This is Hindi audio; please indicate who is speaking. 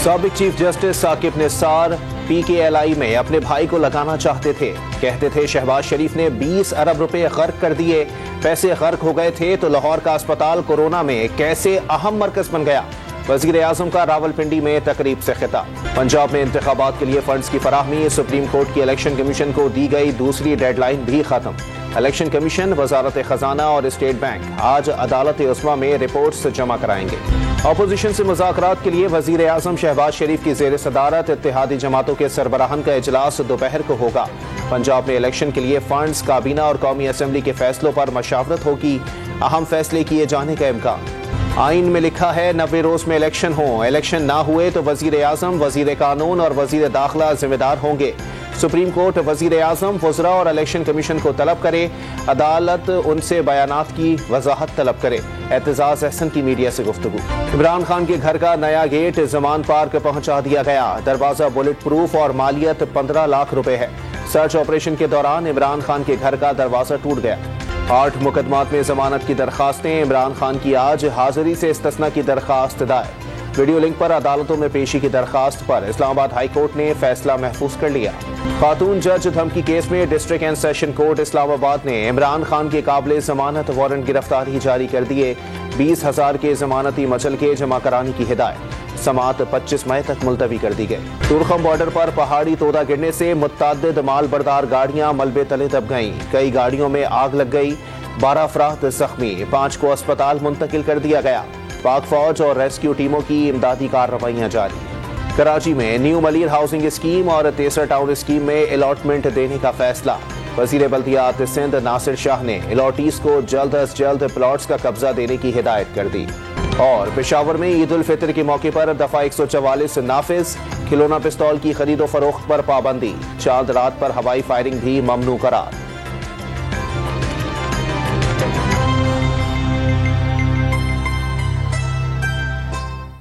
Speaker 1: साबिक chief justice Saqib Nisar PKLI में अपने भाई को लगाना चाहते थे। कहते थे शहबाज शरीफ ने 20 अरब रुपए गर्क कर दिए। पैसे गर्क हो गए थे तो लाहौर का अस्पताल कोरोना में कैसे अहम मरकज बन गया। वजीर आजम का रावलपिंडी में तकरीब से खिताब। पंजाब में इंतखाबात के लिए फंड्स की फराहमी। सुप्रीम कोर्ट की इलेक्शन कमीशन को दी गई दूसरी डेडलाइन भी खत्म। इलेक्शन कमीशन, वजारत खजाना और स्टेट बैंक आज अदालत उस्मा में रिपोर्ट्स जमा कराएंगे। अपोजिशन से मुज़ाकरात के लिए वजीर आजम शहबाज शरीफ की ज़ेर सदारत इत्तेहादी जमातों के सरबराहान का इजलास दोपहर को होगा। पंजाब में इलेक्शन के लिए फंड्स, काबीना और कौमी असम्बली के फैसलों पर मशावरत होगी। अहम फैसले किए जाने का इम्कान। आइन में लिखा है 90 रोज में इलेक्शन हो। इलेक्शन ना हुए तो वजीर आजम, वजीर कानून और वजीर दाखिला जिम्मेदार होंगे। सुप्रीम कोर्ट वजीर आजम, वज़रा और इलेक्शन कमीशन को तलब करे। अदालत उनसे बयानात की वजाहत तलब करे। एतजाज अहसन की मीडिया से गुफ्तगू। इमरान खान के घर का नया गेट जमान पार्क पहुंचा दिया गया। दरवाजा बुलेट प्रूफ और मालियत 15 लाख रुपए है। सर्च ऑपरेशन के दौरान इमरान खान के घर का दरवाजा टूट गया। 8 मुकदमात में जमानत की दरखास्तें। इमरान खान की आज हाजिरी से इस्तिस्ना की दरखास्त दायर। वीडियो लिंक पर अदालतों में पेशी की दरखास्त पर इस्लामाबाद हाई कोर्ट ने फैसला महफूज कर लिया। खातून जज धमकी केस में district and session court Islamabad ने इमरान खान के काबिले जमानत वारंट गिरफ्तारी जारी कर दिए। 20,000 के जमानती मचल के जमा कराने की हिदायत। समात 25 मई तक मुलतवी कर दी गई। तुरखम बॉर्डर पर पहाड़ी तोदा गिरने से मुतअद्दिद माल बरदार गाड़ियां मलबे तले दब गईं। कई गाड़ियों में आग लग गई। 12 अफराद जख्मी, 5 को अस्पताल मुंतकिल कर दिया गया। पाक फौज और रेस्क्यू टीमों की इमदादी कार्रवाइयां जारी। कराची में न्यू मलिर हाउसिंग स्कीम और तेसर टाउन स्कीम में अलॉटमेंट देने का फैसला। वजीर बल्दियात सिंध नासिर शाह ने अलॉटीज को जल्द अज जल्द प्लॉट्स का कब्जा देने की हिदायत कर दी। और पेशावर में ईद उल फितर के मौके पर दफा 144 नाफिज। खिलौना पिस्तौल की खरीदो फरोख्त पर पाबंदी। चांद रात पर हवाई फायरिंग भी ममनू करार।